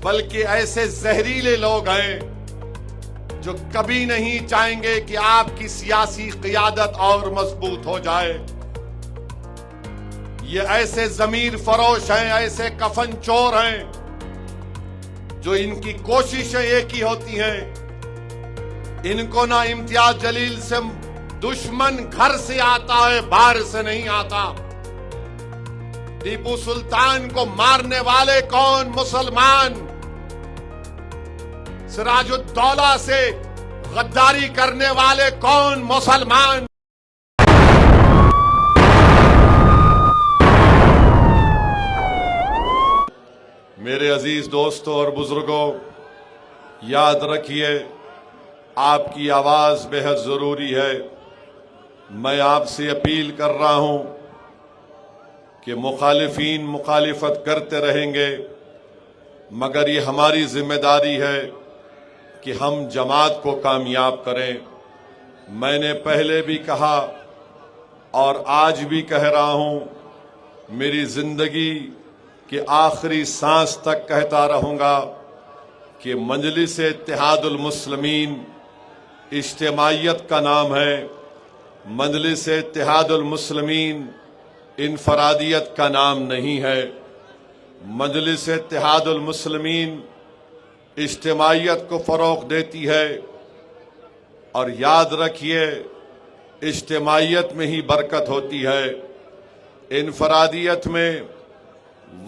بلکہ ایسے زہریلے لوگ ہیں جو کبھی نہیں چاہیں گے کہ آپ کی سیاسی قیادت اور مضبوط ہو جائے۔ یہ ایسے ضمیر فروش ہیں، ایسے کفن چور ہیں جو ان کی کوششیں ایک ہی ہوتی ہیں، ان کو نہ امتیاز جلیل سے دشمن گھر سے آتا ہے، باہر سے نہیں آتا۔ ٹیپو سلطان کو مارنے والے کون؟ مسلمان۔ سراج الدولہ سے غداری کرنے والے کون؟ مسلمان۔ میرے عزیز دوستوں اور بزرگوں، یاد رکھیے آپ کی آواز بے حد ضروری ہے۔ میں آپ سے اپیل کر رہا ہوں کہ مخالفین مخالفت کرتے رہیں گے، مگر یہ ہماری ذمہ داری ہے کہ ہم جماعت کو کامیاب کریں۔ میں نے پہلے بھی کہا اور آج بھی کہہ رہا ہوں، میری زندگی کے آخری سانس تک کہتا رہوں گا کہ مجلس اتحاد المسلمین اجتماعیت کا نام ہے۔ مجلس اتحاد المسلمین انفرادیت کا نام نہیں ہے۔ مجلس اتحاد المسلمین اجتماعیت کو فروغ دیتی ہے، اور یاد رکھیے اجتماعیت میں ہی برکت ہوتی ہے۔ انفرادیت میں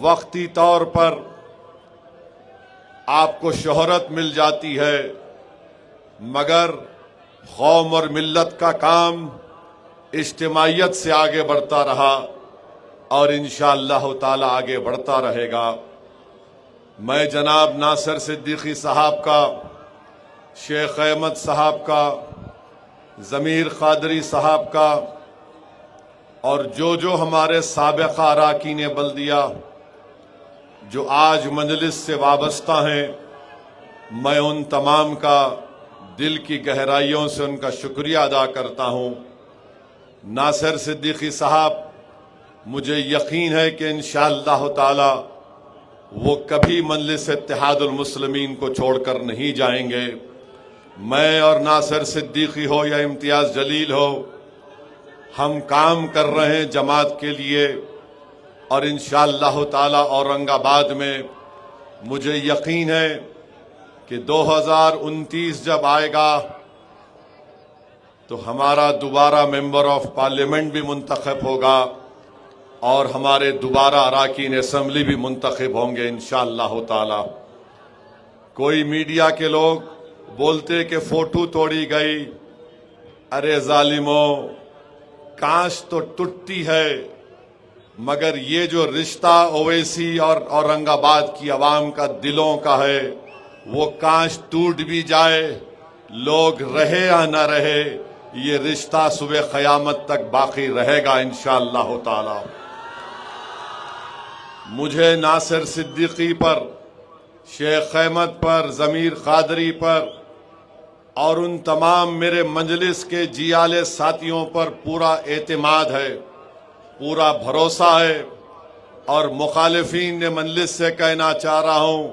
وقتی طور پر آپ کو شہرت مل جاتی ہے، مگر قوم اور ملت کا کام اجتماعیت سے آگے بڑھتا رہا اور انشاءاللہ تعالی آگے بڑھتا رہے گا۔ میں جناب ناصر صدیقی صاحب کا، شیخ احمد صاحب کا، ضمیر قادری صاحب کا اور جو ہمارے سابقہ اراکین بلدیہ جو آج مجلس سے وابستہ ہیں، میں ان تمام کا دل کی گہرائیوں سے ان کا شکریہ ادا کرتا ہوں۔ ناصر صدیقی صاحب، مجھے یقین ہے کہ انشاءاللہ تعالی وہ کبھی مجلس اتحاد المسلمین کو چھوڑ کر نہیں جائیں گے۔ میں اور ناصر صدیقی ہو یا امتیاز جلیل ہو، ہم کام کر رہے ہیں جماعت کے لیے، اور انشاءاللہ تعالی اورنگ آباد میں مجھے یقین ہے کہ 2029 جب آئے گا تو ہمارا دوبارہ ممبر آف پارلیمنٹ بھی منتخب ہوگا اور ہمارے دوبارہ اراکین اسمبلی بھی منتخب ہوں گے انشاءاللہ تعالی۔ کوئی میڈیا کے لوگ بولتے کہ فوٹو توڑی گئی، ارے ظالموں، کانچ تو ٹوٹتی ہے، مگر یہ جو رشتہ اویسی اور اورنگ آباد کی عوام کا دلوں کا ہے، وہ کانچ ٹوٹ بھی جائے، لوگ رہے یا نہ رہے، یہ رشتہ صبح قیامت تک باقی رہے گا انشاءاللہ تعالی۔ مجھے ناصر صدیقی پر، شیخ احمد پر، ضمیر قادری پر اور ان تمام میرے مجلس کے جیالے ساتھیوں پر پورا اعتماد ہے، پورا بھروسہ ہے، اور مخالفین نے مجلس سے کہنا چاہ رہا ہوں،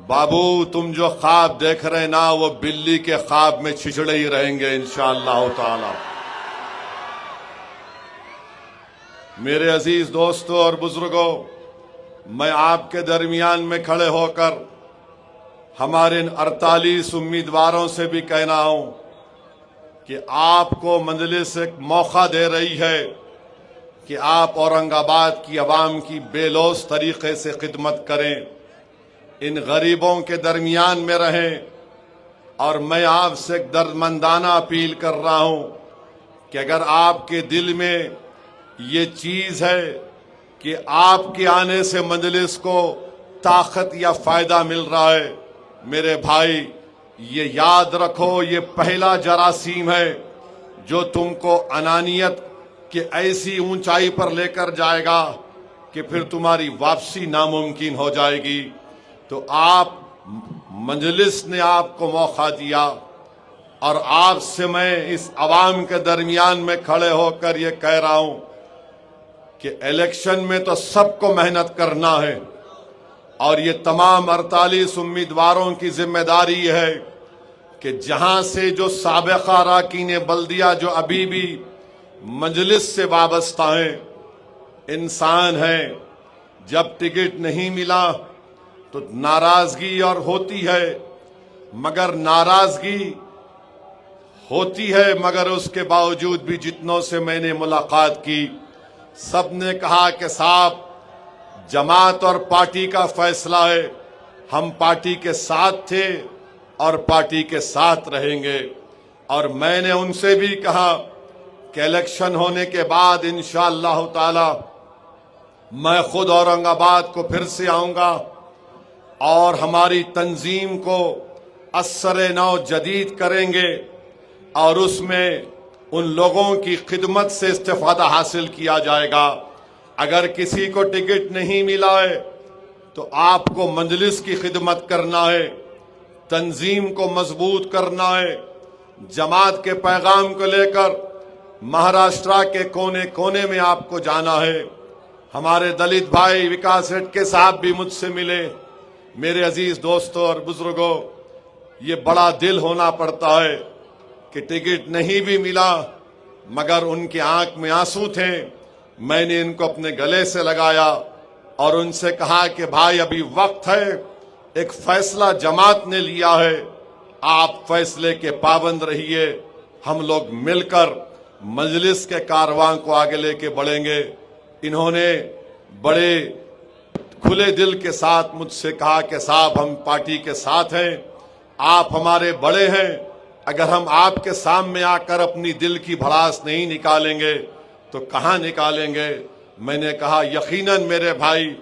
بابو تم جو خواب دیکھ رہے نا، وہ بلی کے خواب میں چھچڑے ہی رہیں گے انشاءاللہ تعالی۔ میرے عزیز دوستوں اور بزرگوں، میں آپ کے درمیان میں کھڑے ہو کر ہمارے ان 48 امیدواروں سے بھی کہنا ہوں کہ آپ کو مجلس ایک موقع دے رہی ہے کہ آپ اورنگ آباد کی عوام کی بے لوث طریقے سے خدمت کریں، ان غریبوں کے درمیان میں رہیں، اور میں آپ سے ایک دردمندانہ اپیل کر رہا ہوں کہ اگر آپ کے دل میں یہ چیز ہے کہ آپ کے آنے سے مجلس کو طاقت یا فائدہ مل رہا ہے، میرے بھائی یہ یاد رکھو، یہ پہلا جراثیم ہے جو تم کو انانیت کے ایسی اونچائی پر لے کر جائے گا کہ پھر تمہاری واپسی ناممکن ہو جائے گی۔ تو آپ، مجلس نے آپ کو موقع دیا، اور آپ سے میں اس عوام کے درمیان میں کھڑے ہو کر یہ کہہ رہا ہوں کہ الیکشن میں تو سب کو محنت کرنا ہے، اور یہ تمام 48 امیدواروں کی ذمہ داری ہے کہ جہاں سے جو سابقہ اراکین بلدیہ جو ابھی بھی مجلس سے وابستہ ہیں، انسان ہیں، جب ٹکٹ نہیں ملا تو ناراضگی اور ہوتی ہے، مگر ناراضگی ہوتی ہے، مگر اس کے باوجود بھی جتنوں سے میں نے ملاقات کی سب نے کہا کہ صاحب جماعت اور پارٹی کا فیصلہ ہے، ہم پارٹی کے ساتھ تھے اور پارٹی کے ساتھ رہیں گے۔ اور میں نے ان سے بھی کہا کہ الیکشن ہونے کے بعد انشاءاللہ تعالی میں خود اورنگ آباد کو پھر سے آؤں گا اور ہماری تنظیم کو اثر نو جدید کریں گے، اور اس میں ان لوگوں کی خدمت سے استفادہ حاصل کیا جائے گا۔ اگر کسی کو ٹکٹ نہیں ملا ہے تو آپ کو مجلس کی خدمت کرنا ہے، تنظیم کو مضبوط کرنا ہے، جماعت کے پیغام کو لے کر مہاراشٹرا کے کونے کونے میں آپ کو جانا ہے۔ ہمارے دلت بھائی وکاس ریڈکے صاحب بھی مجھ سے ملے۔ میرے عزیز دوستوں اور بزرگوں، یہ بڑا دل ہونا پڑتا ہے کہ ٹکٹ نہیں بھی ملا مگر ان کی آنکھ میں آنسو تھے۔ میں نے ان کو اپنے گلے سے لگایا اور ان سے کہا کہ بھائی ابھی وقت ہے، ایک فیصلہ جماعت نے لیا ہے، آپ فیصلے کے پابند رہیے، ہم لوگ مل کر مجلس کے کارواں کو آگے لے کے بڑھیں گے۔ انہوں نے بڑے کھلے دل کے ساتھ مجھ سے کہا کہ صاحب ہم پارٹی کے ساتھ ہیں، آپ ہمارے بڑے ہیں، اگر ہم آپ کے سامنے آ کر اپنی دل کی بھڑاس نہیں نکالیں گے تو کہاں نکالیں گے؟ میں نے کہا یقیناً میرے بھائی،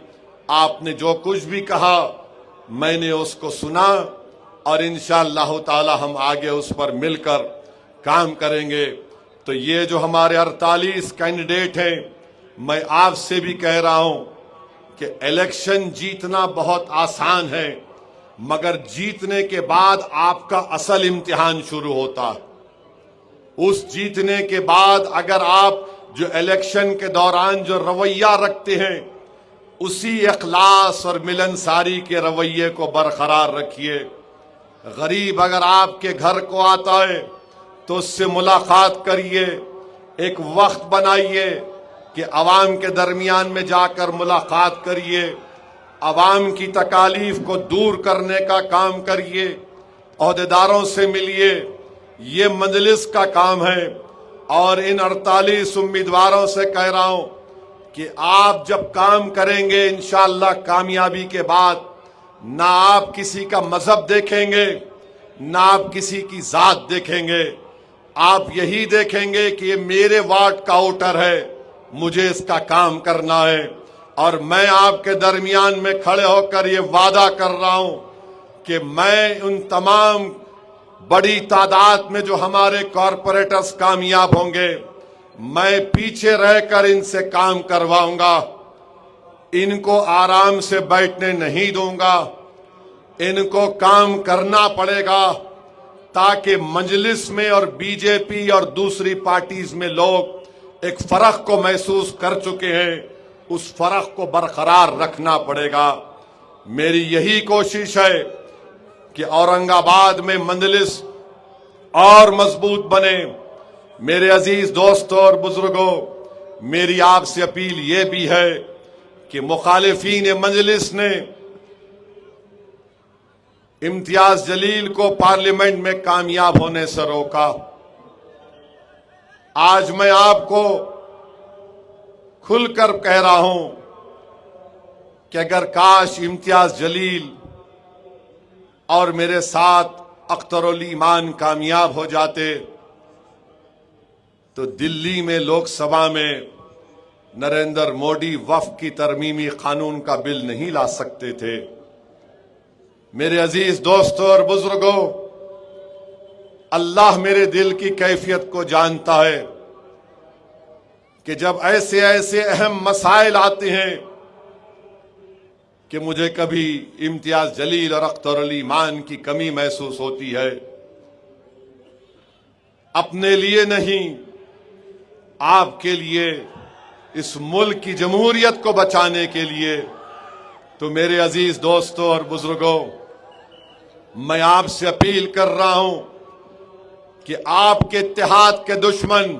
آپ نے جو کچھ بھی کہا میں نے اس کو سنا، اور انشاءاللہ تعالی ہم آگے اس پر مل کر کام کریں گے۔ تو یہ جو ہمارے 48 کینڈیڈیٹ ہیں، میں آپ سے بھی کہہ رہا ہوں کہ الیکشن جیتنا بہت آسان ہے، مگر جیتنے کے بعد آپ کا اصل امتحان شروع ہوتا ہے۔ اس جیتنے کے بعد اگر آپ جو الیکشن کے دوران جو رویہ رکھتے ہیں، اسی اخلاص اور ملنساری کے رویے کو برقرار رکھیے۔ غریب اگر آپ کے گھر کو آتا ہے تو اس سے ملاقات کریے، ایک وقت بنائیے کہ عوام کے درمیان میں جا کر ملاقات کریے، عوام کی تکالیف کو دور کرنے کا کام کریے، عہدیداروں سے ملیے۔ یہ مجلس کا کام ہے، اور ان 48 امیدواروں سے کہہ رہا ہوں کہ آپ جب کام کریں گے انشاءاللہ کامیابی کے بعد نہ آپ کسی کا مذہب دیکھیں گے، نہ آپ کسی کی ذات دیکھیں گے، آپ یہی دیکھیں گے کہ یہ میرے وارڈ کا ووٹر ہے، مجھے اس کا کام کرنا ہے۔ اور میں آپ کے درمیان میں کھڑے ہو کر یہ وعدہ کر رہا ہوں کہ میں ان تمام بڑی تعداد میں جو ہمارے کارپوریٹرز کامیاب ہوں گے، میں پیچھے رہ کر ان سے کام کرواؤں گا، ان کو آرام سے بیٹھنے نہیں دوں گا، ان کو کام کرنا پڑے گا، تاکہ مجلس میں اور بی جے پی اور دوسری پارٹیز میں لوگ ایک فرق کو محسوس کر چکے ہیں، اس فرق کو برقرار رکھنا پڑے گا۔ میری یہی کوشش ہے کہ اورنگ آباد میں مجلس اور مضبوط بنے۔ میرے عزیز دوستوں اور بزرگوں، میری آپ سے اپیل یہ بھی ہے کہ مخالفین مجلس نے امتیاز جلیل کو پارلیمنٹ میں کامیاب ہونے سے روکا۔ آج میں آپ کو کھل کر کہہ رہا ہوں کہ اگر کاش امتیاز جلیل اور میرے ساتھ اختر علی ایمان کامیاب ہو جاتے تو دلی میں لوک سبھا میں نریندر مودی وقف کی ترمیمی قانون کا بل نہیں لا سکتے تھے۔ میرے عزیز دوستوں اور بزرگوں، اللہ میرے دل کی کیفیت کو جانتا ہے کہ جب ایسے ایسے اہم مسائل آتے ہیں کہ مجھے کبھی امتیاز جلیل اور اختر علی ایمان کی کمی محسوس ہوتی ہے۔ اپنے لیے نہیں، آپ کے لیے، اس ملک کی جمہوریت کو بچانے کے لیے تو میرے عزیز دوستوں اور بزرگوں، میں آپ سے اپیل کر رہا ہوں کہ آپ کے اتحاد کے دشمن،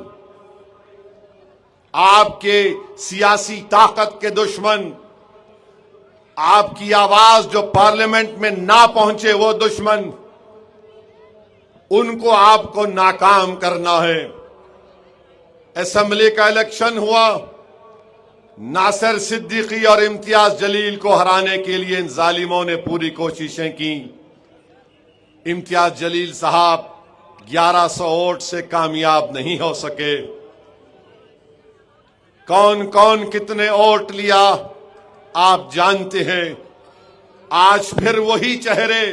آپ کے سیاسی طاقت کے دشمن، آپ کی آواز جو پارلیمنٹ میں نہ پہنچے وہ دشمن، ان کو آپ کو ناکام کرنا ہے۔ اسمبلی کا الیکشن ہوا، ناصر صدیقی اور امتیاز جلیل کو ہرانے کے لیے ان ظالموں نے پوری کوششیں کی۔ امتیاز جلیل صاحب 1100 ووٹ سے کامیاب نہیں ہو سکے۔ کون کون کتنے ووٹ لیا آپ جانتے ہیں۔ آج پھر وہی چہرے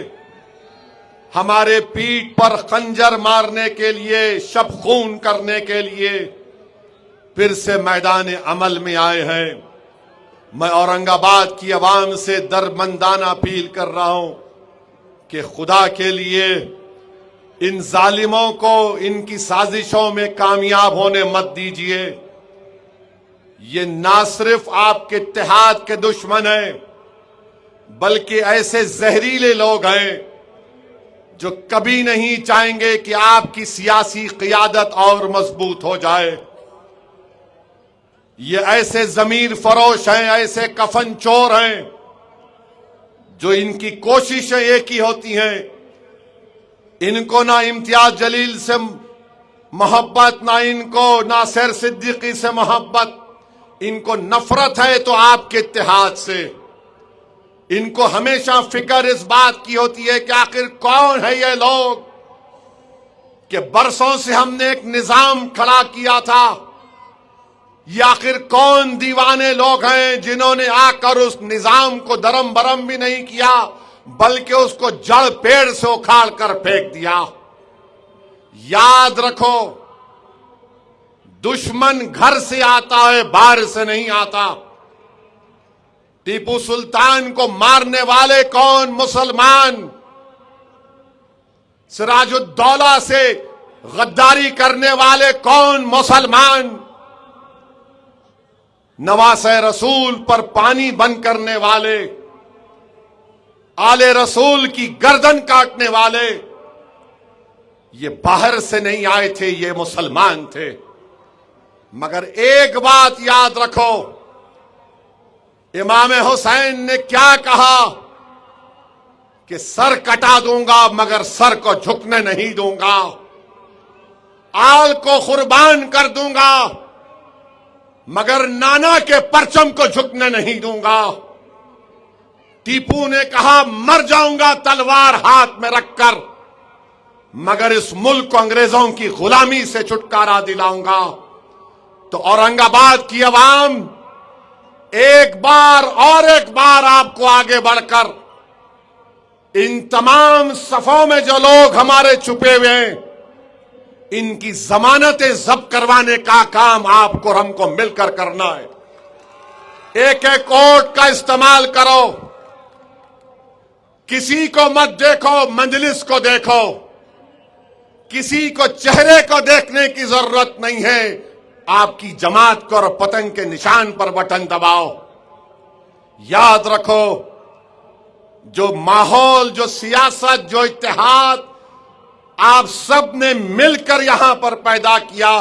ہمارے پیٹھ پر خنجر مارنے کے لیے، شب خون کرنے کے لیے پھر سے میدان عمل میں آئے ہیں۔ میں اورنگ آباد کی عوام سے درمندانہ اپیل کر رہا ہوں کہ خدا کے لیے ان ظالموں کو ان کی سازشوں میں کامیاب ہونے مت دیجیے۔ یہ نہ صرف آپ کے اتحاد کے دشمن ہیں، بلکہ ایسے زہریلے لوگ ہیں جو کبھی نہیں چاہیں گے کہ آپ کی سیاسی قیادت اور مضبوط ہو جائے۔ یہ ایسے ضمیر فروش ہیں، ایسے کفن چور ہیں جو ان کی کوششیں ایک ہی ہوتی ہیں، ان کو نہ امتیاز جلیل سے محبت، نہ ان کو ناصر صدیقی سے محبت، ان کو نفرت ہے تو آپ کے اتحاد سے۔ ان کو ہمیشہ فکر اس بات کی ہوتی ہے کہ آخر کون ہے یہ لوگ کہ برسوں سے ہم نے ایک نظام کھڑا کیا تھا، یہ آخر کون دیوانے لوگ ہیں جنہوں نے آ کر اس نظام کو درم برم بھی نہیں کیا بلکہ اس کو جڑ پیڑ سے اکھاڑ کر پھینک دیا۔ یاد رکھو، دشمن گھر سے آتا ہے، باہر سے نہیں آتا۔ ٹیپو سلطان کو مارنے والے کون؟ مسلمان۔ سراج الدولہ سے غداری کرنے والے کون؟ مسلمان۔ نواسہ رسول پر پانی بند کرنے والے، آل رسول کی گردن کاٹنے والے، یہ باہر سے نہیں آئے تھے، یہ مسلمان تھے۔ مگر ایک بات یاد رکھو، امام حسین نے کیا کہا کہ سر کٹا دوں گا مگر سر کو جھکنے نہیں دوں گا، آل کو قربان کر دوں گا مگر نانا کے پرچم کو جھکنے نہیں دوں گا۔ ٹیپو نے کہا مر جاؤں گا تلوار ہاتھ میں رکھ کر مگر اس ملک کو انگریزوں کی غلامی سے چھٹکارا دلاؤں گا۔ تو اورنگ آباد کی عوام ایک بار اور ایک بار آپ کو آگے بڑھ کر ان تمام صفوں میں جو لوگ ہمارے چھپے ہوئے ہیں، ان کی ضمانتیں ضبط کروانے کا کام آپ کو اور ہم کو مل کر کرنا ہے۔ ایک ایک ووٹ کا استعمال کرو، کسی کو مت دیکھو، مجلس کو دیکھو، کسی کو چہرے کو دیکھنے کی ضرورت نہیں ہے، آپ کی جماعت کو اور پتنگ کے نشان پر بٹن دباؤ۔ یاد رکھو، جو ماحول، جو سیاست، جو اتحاد آپ سب نے مل کر یہاں پر پیدا کیا،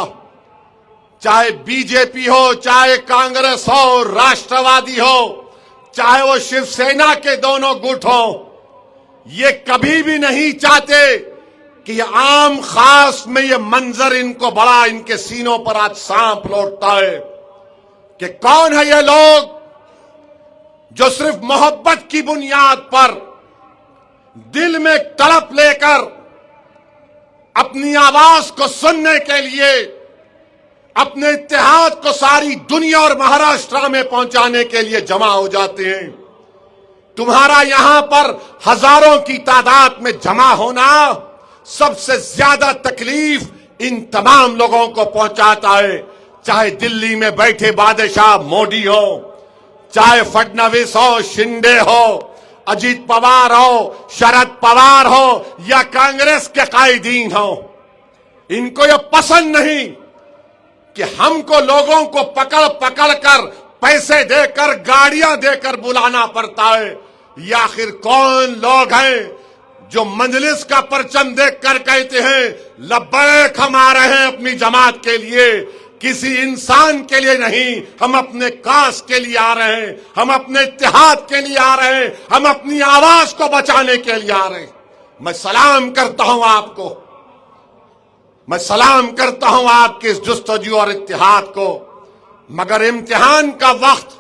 چاہے بی جے پی ہو، چاہے کانگریس ہو، راشٹروادی ہو، چاہے وہ شیو سینا کے دونوں گٹ ہوں، یہ کبھی بھی نہیں چاہتے کہ یہ عام خاص میں یہ منظر ان کو بڑا، ان کے سینوں پر آج سانپ لوٹتا ہے کہ کون ہے یہ لوگ جو صرف محبت کی بنیاد پر دل میں تڑپ لے کر اپنی آواز کو سننے کے لیے، اپنے اتحاد کو ساری دنیا اور مہاراشٹر میں پہنچانے کے لیے جمع ہو جاتے ہیں۔ تمہارا یہاں پر ہزاروں کی تعداد میں جمع ہونا سب سے زیادہ تکلیف ان تمام لوگوں کو پہنچاتا ہے، چاہے دلی میں بیٹھے بادشاہ مودی ہو، چاہے فڈنویس ہو، شنڈے ہو، اجیت پوار ہو، شرد پوار ہو یا کانگریس کے قائدین ہو۔ ان کو یہ پسند نہیں کہ ہم کو لوگوں کو پکڑ پکڑ کر پیسے دے کر گاڑیاں دے کر بلانا پڑتا ہے؟ یا آخر کون لوگ ہیں جو مجلس کا پرچم دیکھ کر کہتے ہیں لبیک ہم آ رہے ہیں اپنی جماعت کے لیے، کسی انسان کے لیے نہیں، ہم اپنے کاس کے لیے آ رہے ہیں، ہم اپنے اتحاد کے لیے آ رہے ہیں، ہم اپنی آواز کو بچانے کے لیے آ رہے ہیں۔ میں سلام کرتا ہوں آپ کو، میں سلام کرتا ہوں آپ کی اس جستجو اور اتحاد کو، مگر امتحان کا وقت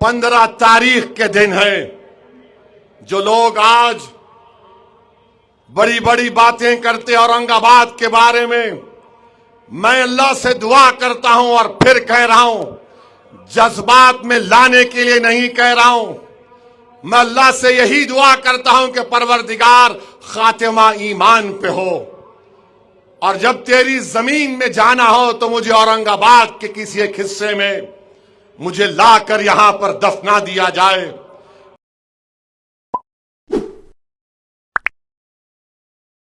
15 تاریخ کے دن ہے۔ جو لوگ آج بڑی بڑی باتیں کرتے اورنگ آباد کے بارے میں اللہ سے دعا کرتا ہوں اور پھر کہہ رہا ہوں، جذبات میں لانے کے لیے نہیں کہہ رہا ہوں، میں اللہ سے یہی دعا کرتا ہوں کہ پروردگار خاتمہ ایمان پہ ہو، اور جب تیری زمین میں جانا ہو تو مجھے اورنگ آباد کے کسی ایک حصے میں مجھے لا کر یہاں پر دفنا دیا جائے۔